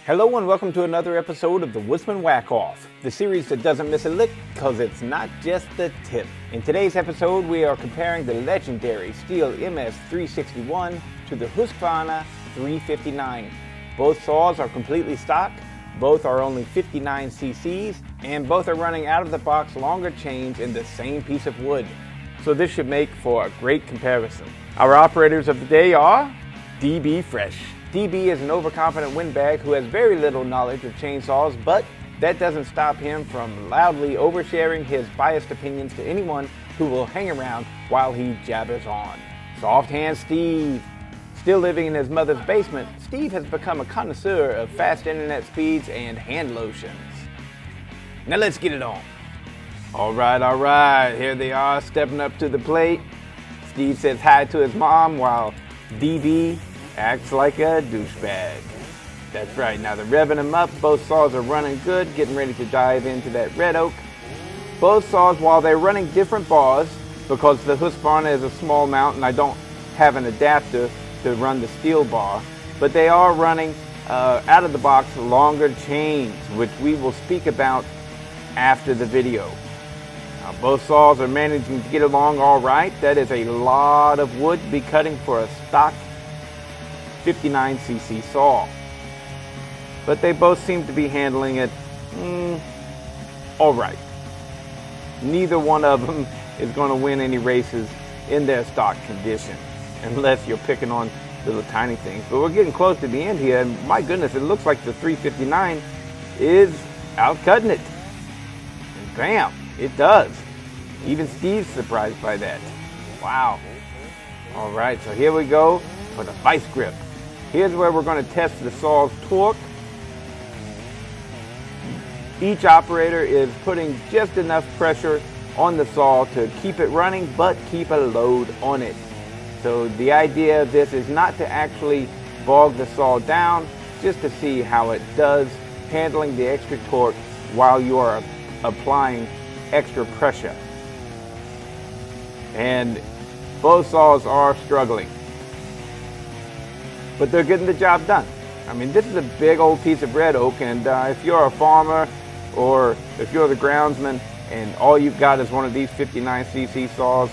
Hello and welcome to another episode of the Woodsman Whack Off, the series that doesn't miss a lick because it's not just the tip. In today's episode, we are comparing the legendary Stihl MS361 to the Husqvarna 359. Both saws are completely stock, both are only 59 cc's, and both are running out-of-the-box longer chains in the same piece of wood. So this should make for a great comparison. Our operators of the day are DB Fresh. DB is an overconfident windbag who has very little knowledge of chainsaws, but that doesn't stop him from loudly oversharing his biased opinions to anyone who will hang around while he jabbers on. Soft Hand Steve. Still living in his mother's basement, Steve has become a connoisseur of fast internet speeds and hand lotions. Now let's get it on. All right, here they are stepping up to the plate. Steve says hi to his mom while DB acts like a douchebag. That's right, now they're revving them up. Both saws are running good, getting ready to dive into that red oak. Both saws, while they're running different bars, because the Husqvarna is a small mount and I don't have an adapter to run the Stihl bar, but they are running out of the box longer chains, which we will speak about after the video. Now, both saws are managing to get along all right. That is a lot of wood to be cutting for a stock 59 cc saw. But they both seem to be handling it all right. Neither one of them is going to win any races in their stock condition, unless you're picking on little tiny things. But we're getting close to the end here, and my goodness, it looks like the 359 is outcutting it. And bam, it does. Even Steve's surprised by that. Wow. All right, so here we go for the vice grip. Here's where we're going to test the saw's torque. Each operator is putting just enough pressure on the saw to keep it running, but keep a load on it. So the idea of this is not to actually bog the saw down, just to see how it does handling the extra torque while you are applying extra pressure. And both saws are struggling, but they're getting the job done. I mean, this is a big old piece of red oak, and if you're a farmer or if you're the groundsman and all you've got is one of these 59 cc saws,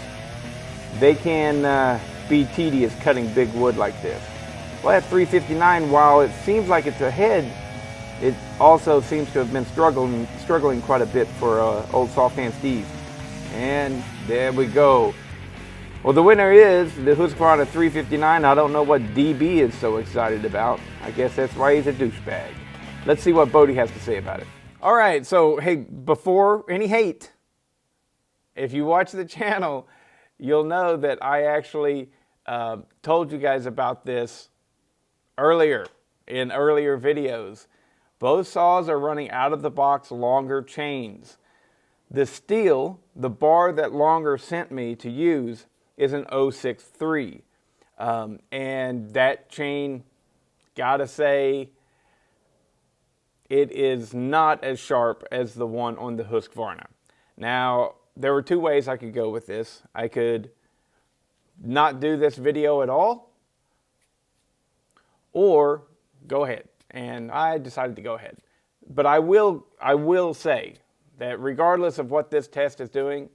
they can be tedious cutting big wood like this. Well, at 359, while it seems like it's ahead, it also seems to have been struggling quite a bit for old Soft Hand Steve. And there we go. Well, the winner is the Husqvarna 359. I don't know what DB is so excited about. I guess that's why he's a douchebag. Let's see what Bodie has to say about it. All right, so hey, before any hate, if you watch the channel, you'll know that I actually told you guys about this earlier in earlier videos. Both saws are running out of the box longer chains. The Stihl, the bar that Longer sent me to use, is an 063. And that chain, gotta say, it is not as sharp as the one on the Husqvarna. Now, there were two ways I could go with this. I could not do this video at all, or go ahead. And I decided to go ahead. But I will say that regardless of what this test is doing,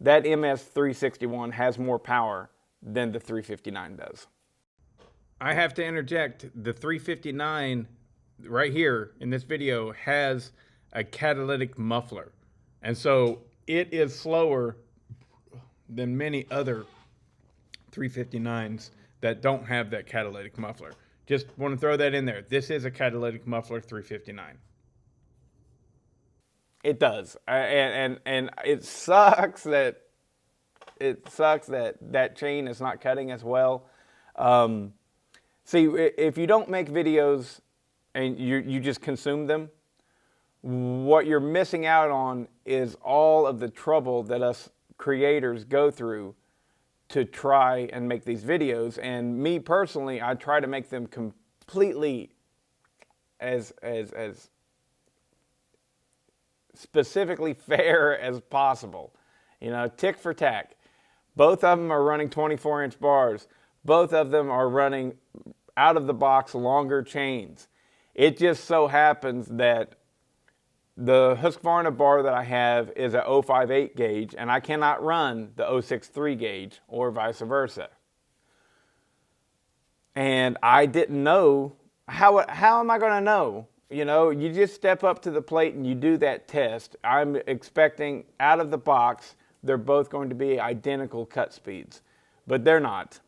that MS361 has more power than the 359 does. I have to interject, the 359 right here in this video has a catalytic muffler. And so it is slower than many other 359s that don't have that catalytic muffler. Just want to throw that in there. This is a catalytic muffler 359. It does, and it sucks that that chain is not cutting as well. See, if you don't make videos and you just consume them, what you're missing out on is all of the trouble that us creators go through to try and make these videos. And me personally, I try to make them completely as specifically fair as possible. You know, tick for tack. Both of them are running 24-inch bars. Both of them are running out of the box longer chains. It just so happens that the Husqvarna bar that I have is a 058 gauge, and I cannot run the 063 gauge or vice versa. And I didn't know, how am I going to know? You know, you just step up to the plate and you do that test. I'm expecting out of the box, they're both going to be identical cut speeds, but they're not.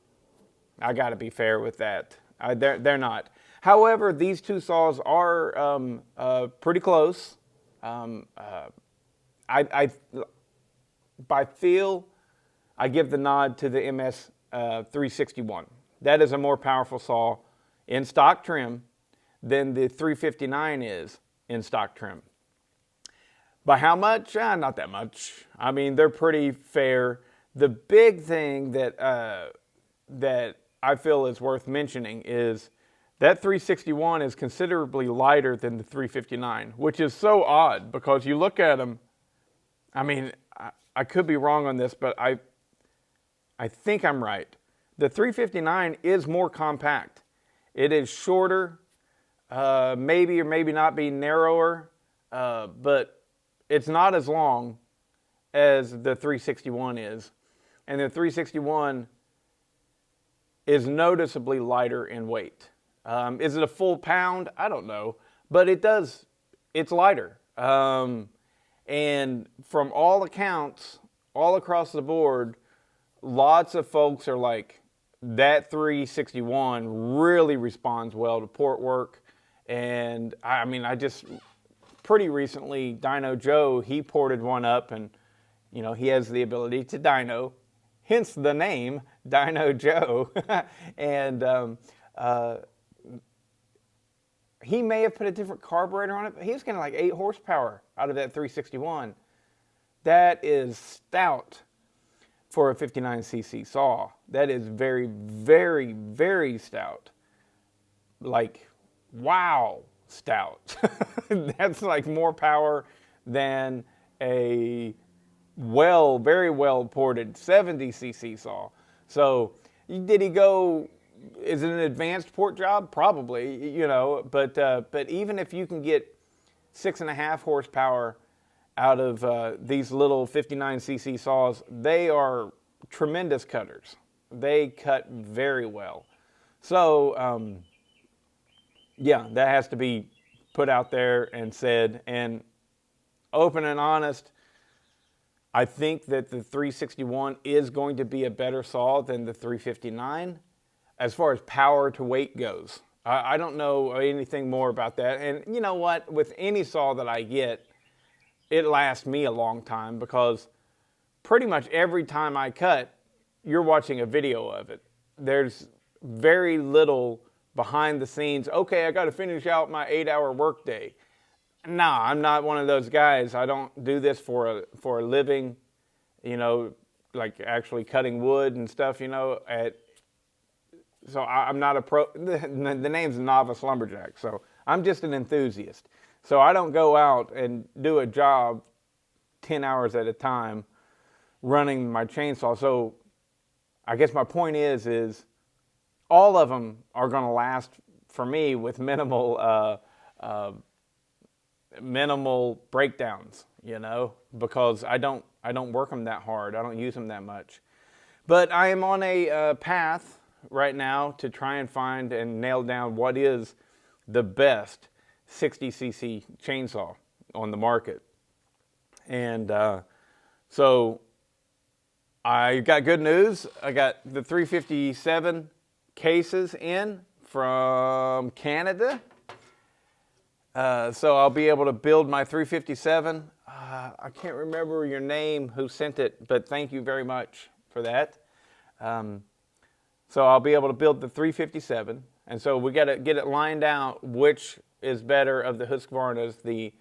I got to be fair with that. They're not. However, these two saws are pretty close. By feel, I give the nod to the MS361. That is a more powerful saw in stock trim than the 359 is in stock trim. By how much? Not that much. I mean, they're pretty fair. The big thing that I feel is worth mentioning is that 361 is considerably lighter than the 359, which is so odd because you look at them. I mean, I could be wrong on this, but I think I'm right. The 359 is more compact. It is shorter, maybe or maybe not be narrower, but it's not as long as the 361 is. And the 361 is noticeably lighter in weight. Is it a full pound? I don't know, but it's lighter. And from all accounts, all across the board, lots of folks are like, that 361 really responds well to port work. And I mean, I just pretty recently, Dyno Joe, he ported one up, and you know, he has the ability to dyno, hence the name Dyno Joe. And he may have put a different carburetor on it, but he was getting like 8 horsepower out of that 361. That is stout for a 59cc saw. That is very, very, very stout. Like, wow, stout. That's like more power than a very well ported 70cc saw. So did he go, is it an advanced port job? Probably, you know, but even if you can get 6.5 horsepower out of these little 59cc saws, they are tremendous cutters. They cut very well. So, yeah, that has to be put out there and said. And open and honest, I think that the 361 is going to be a better saw than the 359 as far as power to weight goes. I don't know anything more about that. And you know what? With any saw that I get, it lasts me a long time because pretty much every time I cut, you're watching a video of it. There's very little behind the scenes. Okay, I got to finish out my 8-hour workday. Nah, I'm not one of those guys. I don't do this for a living, you know, like actually cutting wood and stuff, you know. So I'm not a pro. The name's Novice Lumberjack, so I'm just an enthusiast. So I don't go out and do a job 10 hours at a time running my chainsaw. So I guess my point is all of them are going to last for me with minimal breakdowns, you know, because I don't work them that hard. I don't use them that much. But I am on a path right now to try and find and nail down what is the best 60cc chainsaw on the market. And so I got good news. I got the 357 cases in from Canada. So I'll be able to build my 357. I can't remember your name who sent it, but thank you very much for that. So I'll be able to build the 357. And so we got to get it lined out which is better of the Husqvarnas, the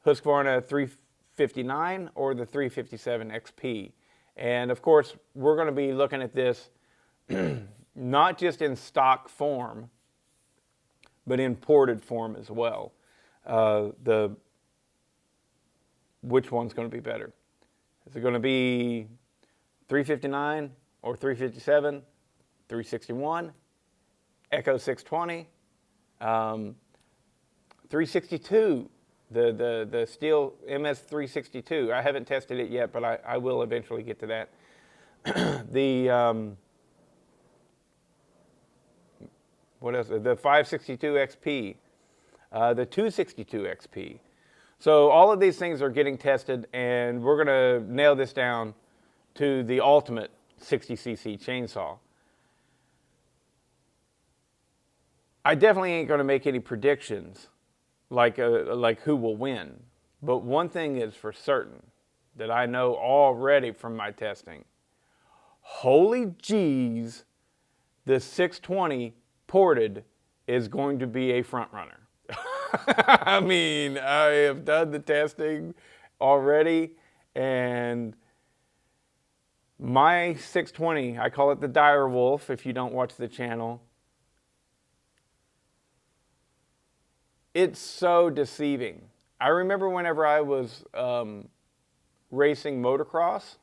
Husqvarna 359 or the 357 XP. And of course, we're going to be looking at this not just in stock form, but in ported form as well. Which one's going to be better? Is it going to be 359 or 357, 361, Echo 620? 362, the Stihl MS362. I haven't tested it yet, but I will eventually get to that. What else? The 562 XP, the 262 XP. So all of these things are getting tested, and we're going to nail this down to the ultimate 60cc chainsaw. I definitely ain't going to make any predictions like who will win. But one thing is for certain that I know already from my testing. Holy jeez, the 620 ported is going to be a front runner. I mean, I have done the testing already, and my 620, I call it the dire wolf if you don't watch the channel. It's so deceiving. I remember whenever I was racing motocross,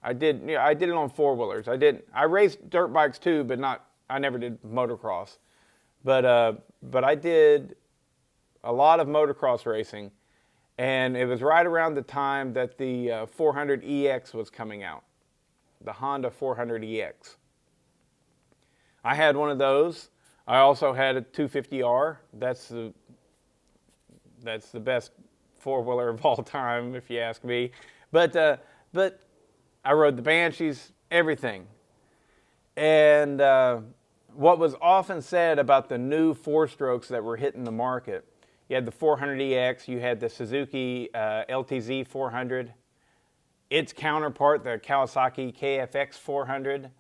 I did it on four-wheelers. I raced dirt bikes too, but I never did motocross. But I did a lot of motocross racing, and it was right around the time that the 400EX was coming out, the Honda 400EX. I had one of those. I also had a 250R. That's the best four-wheeler of all time, if you ask me. But I rode the Banshees, everything. And what was often said about the new four-strokes that were hitting the market, you had the 400EX, you had the Suzuki LTZ 400, its counterpart, the Kawasaki KFX 400.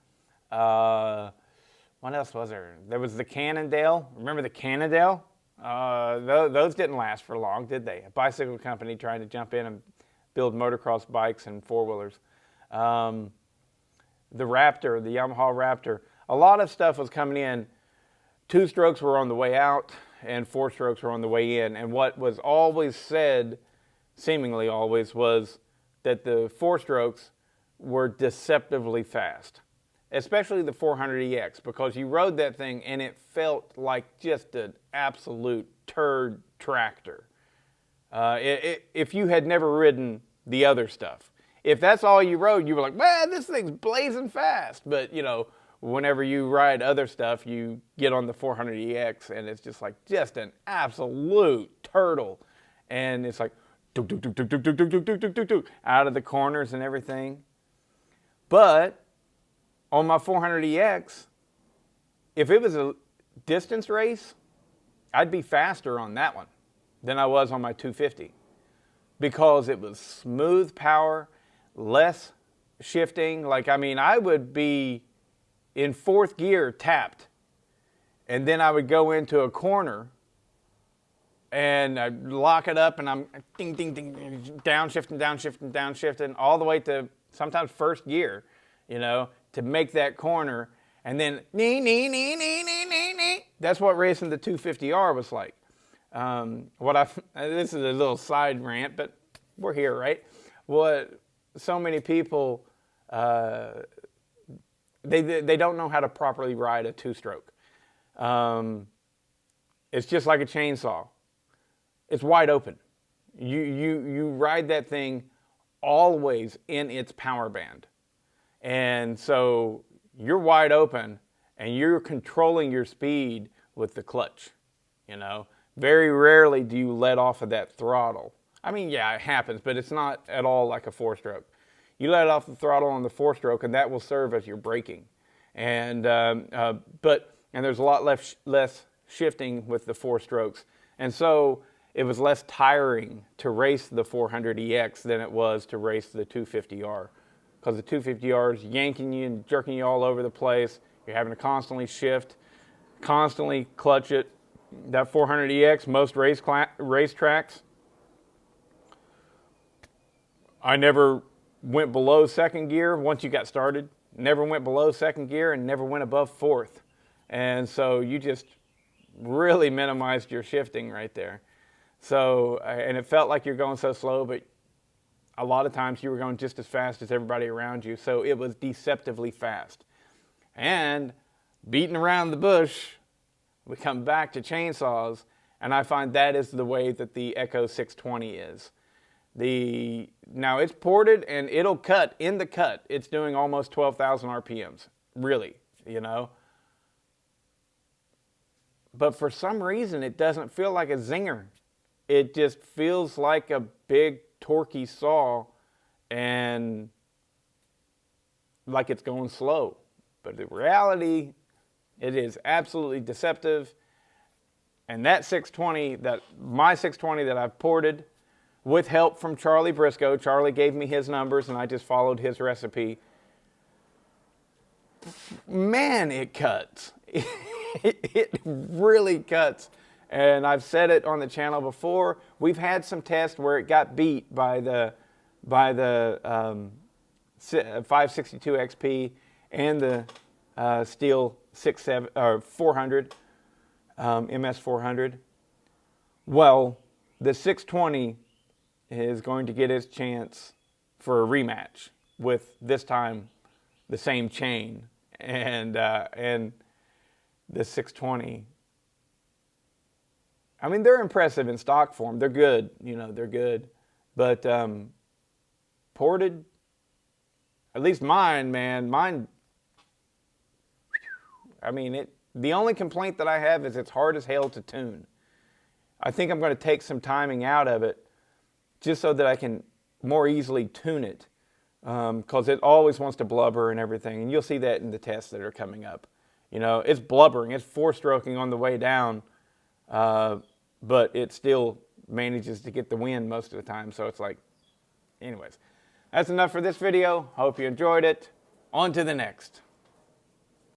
What else was there? There was the Cannondale. Remember the Cannondale? Those didn't last for long, did they? A bicycle company trying to jump in and build motocross bikes and four-wheelers. The Raptor, the Yamaha Raptor. A lot of stuff was coming in. Two-strokes were on the way out, and four-strokes were on the way in. And what was always said, seemingly always, was that the four-strokes were deceptively fast. Especially the 400EX, because you rode that thing and it felt like just an absolute turd tractor. If you had never ridden the other stuff. If that's all you rode, you were like, man, this thing's blazing fast. But, you know, whenever you ride other stuff, you get on the 400EX and it's just an absolute turtle. And it's like, out of the corners and everything. But on my 400EX, if it was a distance race, I'd be faster on that one than I was on my 250 because it was smooth power, less shifting. Like, I mean, I would be in fourth gear tapped, and then I would go into a corner and I'd lock it up and I'm ding, ding, ding, downshifting, downshifting, downshifting, all the way to sometimes first gear, you know, to make that corner, and then nee, nee, nee, nee, nee, nee, nee. That's what racing the 250R was like. This is a little side rant, but we're here, right? What so many people, they don't know how to properly ride a two-stroke. It's just like a chainsaw. It's wide open. You ride that thing always in its power band. And so you're wide open and you're controlling your speed with the clutch, you know. Very rarely do you let off of that throttle. I mean, yeah, it happens, but it's not at all like a four-stroke. You let off the throttle on the four-stroke and that will serve as your braking. And there's a lot less shifting with the four strokes. And so it was less tiring to race the 400EX than it was to race the 250R. Because the 250R is yanking you and jerking you all over the place. You're having to constantly shift, constantly clutch it. That 400EX, most racetracks, I never went below second gear once you got started. Never went below second gear and never went above fourth. And so you just really minimized your shifting right there. So, and it felt like you're going so slow, but a lot of times you were going just as fast as everybody around you. So it was deceptively fast. And beating around the bush, we come back to chainsaws, And I find that is the way that the Echo 620 is. Now it's ported and it'll cut. In the cut, it's doing almost 12,000 RPMs. Really, you know. But for some reason, it doesn't feel like a zinger. It just feels like a big torquey saw and like it's going slow. But in reality, it is absolutely deceptive. And that 620, my 620 that I've ported with help from Charlie Briscoe, Charlie gave me his numbers and I just followed his recipe. Man, it cuts. It really cuts. And I've said it on the channel before. We've had some tests where it got beat by the 562 XP and the Stihl 400, MS400. Well, the 620 is going to get its chance for a rematch with this time the same chain, and the 620. I mean, they're impressive in stock form. They're good, you know, they're good. But ported, at least mine, man, I mean, the only complaint that I have is it's hard as hell to tune. I think I'm going to take some timing out of it just so that I can more easily tune it, because it always wants to blubber and everything. And you'll see that in the tests that are coming up. You know, it's blubbering, it's four-stroking on the way down, but it still manages to get the wind most of the time. So it's like, anyways, that's enough for this video. Hope you enjoyed it. On to the next.